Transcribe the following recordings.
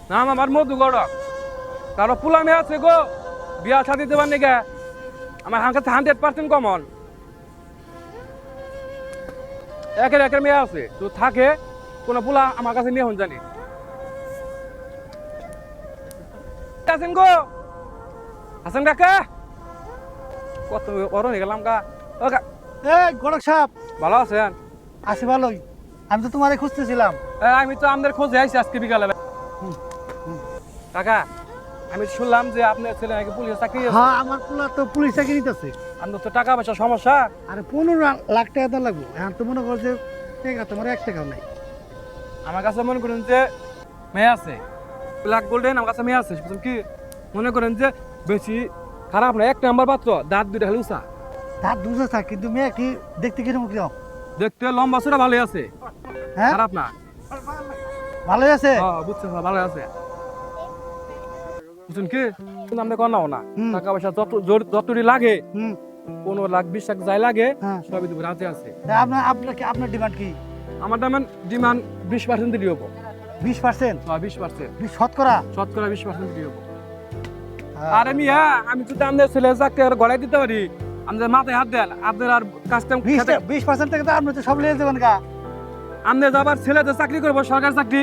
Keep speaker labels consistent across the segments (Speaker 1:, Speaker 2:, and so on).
Speaker 1: নাম আমার মধু গড়ক কারো পোলা মেয়ে আছে গো বিয়া শাদি দেবার নিকে আমার কাছে 100% কমন একের একের মেয়ে আছে তো থাকে কোনো পোলা আমার কাছে নিয়ে হন জানি আছেন গো আছেন কাকা কত অরণ গেলাম কা ও
Speaker 2: গড়ক সাহেব
Speaker 1: ভালো আছেন
Speaker 2: আছি ভালোই। আমি তো তোমারে খুঁজতেছিলাম।
Speaker 1: আমি তো আমাদের খোঁজে আইছি আজকে বিকালে কাকা আমি শুনলাম যে আপনার ছেলে নাকি পুলিশে চাকরি আছে
Speaker 2: হ্যাঁ, আমার পোলা তো পুলিশ চাকরি নিতেছে।
Speaker 1: আপনার তো টাকা পয়সা সমস্যা
Speaker 2: আরে 15 লাখ টাকা তো লাগবে। এখন তো মনে করছে টাকা তোমার 1 টাকাও নাই।
Speaker 1: আমার কাছে মনে করেন যে মেয়ে আছে ব্ল্যাক গোল্ডেন আমার কাছে মেয়ে আছে বুঝলেন কি মনে করেন যে বেশি খারাপ না এক নাম্বার পাত্র দাঁত দুইটা খালি উঁচা
Speaker 2: তার দুধ আছে কিন্তু মেয়ে কি দেখতে কিরকম কিরকম?
Speaker 1: দেখতে লম্বা চড়া ভালোই আছে
Speaker 2: হ্যাঁ,
Speaker 1: খারাপ না
Speaker 2: ভালোই আছে।
Speaker 1: বুঝছেন ভালো আছে বুঝছেন কি কিন্তু আমরা কর না টাকা পয়সা যতটি লাগে 15 লাখ 20 লাখ যাই লাগে
Speaker 2: হ্যাঁ।
Speaker 1: সবই দেবো রাতে আছে
Speaker 2: আপনার ডিমান্ড কি?
Speaker 1: আমার ডিমান্ড 20% দিয়ে হবো
Speaker 2: 20%?
Speaker 1: 20%
Speaker 2: শতকরা
Speaker 1: 20% দিয়ে হবো আর আমি যদি আমাদের ছেলে চাকরি গড়াই দিতে পারি আমাদের মাথায় হাত দেন আপনার আর কাস্টম
Speaker 2: 20% থেকে তো আপনি তো সব লিয়ে যাবেন গা।
Speaker 1: আমাদের আবার ছেলেদের চাকরি করবো সরকার চাকরি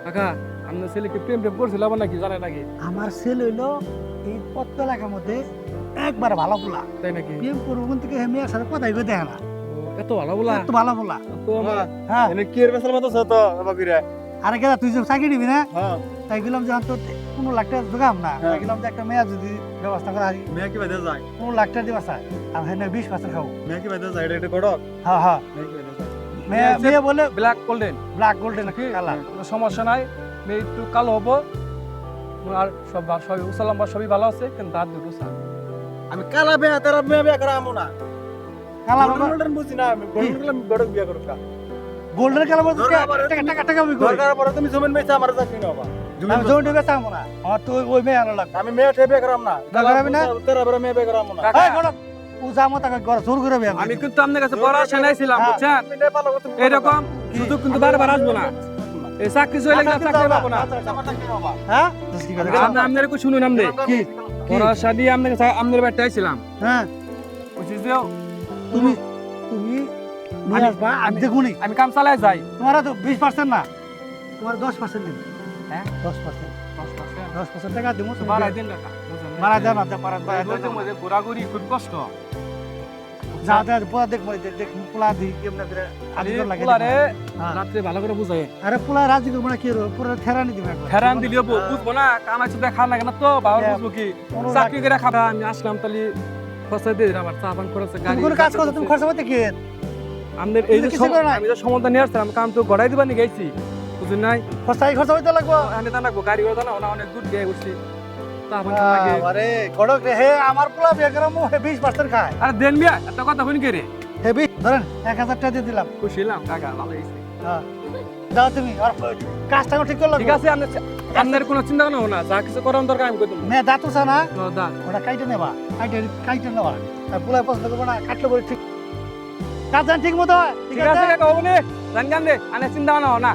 Speaker 1: কাকা আমাদের ছেলে কি প্রেম করছিল আবার নাকি জানে নাকি
Speaker 2: আমার ছেলে হইলো এই পত্ত এলাকার মধ্যে একবার ভালো বলা
Speaker 1: তাই নাকি
Speaker 2: প্রেম করবো থেকে মেয়ের সাথে কথাই কই দেখে না।
Speaker 1: এত ভালো বলা
Speaker 2: এত ভালো বলা।
Speaker 1: তো
Speaker 2: হ্যাঁ,
Speaker 1: এনে কি এর বেসার মতো তো বাকিরা
Speaker 2: আরে কেদা তুই যে চাকরি নিবি না?
Speaker 1: হ্যাঁ
Speaker 2: তাই গেলাম যে তো 15 লাখ টাকা জোগাম না।
Speaker 1: হ্যাঁ।
Speaker 2: তাই গেলাম যে একটা মেয়ে যদি ব্যবস্থা করা হয়
Speaker 1: মেয়ে কি বাইদে যায়
Speaker 2: 15 লাখ টাকা দিবা স্যার আর হ্যাঁ 20% খাবো।
Speaker 1: মেয়ে কি বাইদে যায় এটা গড়ক
Speaker 2: হ্যাঁ হ্যাঁ,
Speaker 1: মেয়ে কি বাইদে যায়
Speaker 2: মেয়ে বলে
Speaker 1: black golden
Speaker 2: black golden colour.
Speaker 1: কোনো সমস্যা নাই মেয়ে একটু কালো হবো আর সবই উসালাম বা সবই ভালো আছে কিন্তু দাঁত দুটো স্যার
Speaker 3: আমি কালা বিয়া তারা বিয়া করা আমো না
Speaker 2: কালার
Speaker 3: গোল্ডেন বুঝি না আমি গোল্ডেন গড়ক বিয়া করব
Speaker 2: গোল্ডেন কালার বলতে টাকা টাকা আমি কই
Speaker 3: দরকার পড়ে তুমি জমিন বেচা আমার চাকরি নাও
Speaker 2: আমি জোন দিবে চামো না। আমার তো ওই মেয়ে আনো লাগবে।
Speaker 3: আমি মেয়ে বিয়া করাম না
Speaker 2: দরকার হবে না?
Speaker 3: তারা বড় মেয়ে বিয়া করাম না
Speaker 1: কাকা,
Speaker 2: এই গড়ক উজা মত করে জোর করে বিয়া
Speaker 1: আমি কিন্তু আপনার কাছে বড় আশা নাইছিলাম
Speaker 2: হ্যাঁ।
Speaker 1: বুঝছেন
Speaker 3: তুমি নেপাল তুমি
Speaker 1: এরকম সুযোগ কিন্তু বারবার আসবো না এই চাকরি চলে গেলে চাকরি পাবো না
Speaker 3: আমার চাকরি নাও
Speaker 2: হ্যাঁ কি করে
Speaker 1: আপনার একটু শুনুন আপনি
Speaker 2: কি
Speaker 1: বড় আশা দিয়ে আপনার বাড়িতে আইছিলাম
Speaker 2: হ্যাঁ
Speaker 1: বুঝছি যে
Speaker 2: তুমি তুমি নিয়ে আসবা আমি দেখুনি।
Speaker 1: আমি কাম চালাই যাই
Speaker 2: তোমার তো 20% না, তোমার 10% দিব।
Speaker 1: হ্যাঁ
Speaker 2: 10%
Speaker 1: 10%
Speaker 2: 10% টাকা দিব।
Speaker 1: বাড়াই দেন টাকা
Speaker 2: মারা দেন না, মারা
Speaker 1: মধ্যে ঘোরাঘুরি খুব কষ্ট
Speaker 2: যা দেখ পোলা দেখ মই দেখ পোলা দি কেমনে করে আদি করে লাগে।
Speaker 1: পোলারে
Speaker 2: হ্যাঁ।
Speaker 1: রাত্রে ভালো করে বুঝাই
Speaker 2: আরে পোলা রাজি করব না কি রো পুরো থেরানি দিবে একবার।
Speaker 1: ফেরান দিলিও বুঝবো না কামাই সুদা খান লাগে না তো বাবার বুঝবো কি
Speaker 2: 15 লাখ
Speaker 1: চাকরি করে খাবা আমি আসলাম তাহলে খরচা দিয়ে দিলাম আর চা পান করেছে
Speaker 2: তুমি
Speaker 1: গাড়ি
Speaker 2: কোন কাজ করছো? তুমি খরচা করতে কি?
Speaker 1: আমাদের এই যে
Speaker 2: কিছু করে নাই।
Speaker 1: আমি যে সমাধান নিয়ে আসছিলাম কাম তো গড়াই দিবা নি গেছি বুঝুন নাই
Speaker 2: খরচা হইতে লাগবো।
Speaker 1: আমি তা লাগবো গাড়ি করে না অনেক দূর গিয়ে উঠছি চা পান খাওয়া লাগে
Speaker 2: আরে গড়ক রে হে আমার পোলা বিয়া করে মো 20% খায়।
Speaker 1: আরে দেন মিয়া একটা কথা শুনি কে রে
Speaker 2: হেভি ধরেন 1000 টাকা দিয়ে দিলাম।
Speaker 1: খুশি হলাম কাকা ভালো হয়েছে
Speaker 2: হ্যাঁ যাও তুমি আর কাজটা ঠিক করলাম।
Speaker 1: ঠিক আছে আপনার কোনো চিন্তা করো না যা কিছু করার দরকার আমি কই দেবো
Speaker 2: মে দাঁতু না
Speaker 1: দা
Speaker 2: ওটা কাইটে নেবা কাইটে নেবা আর পোলা পছন্দ করবো না কাটলে বলে ঠিক কাজ জান ঠিক মতো হয়।
Speaker 1: ঠিক আছে কাকা ওনে জান জান দে আনে চিন্তা না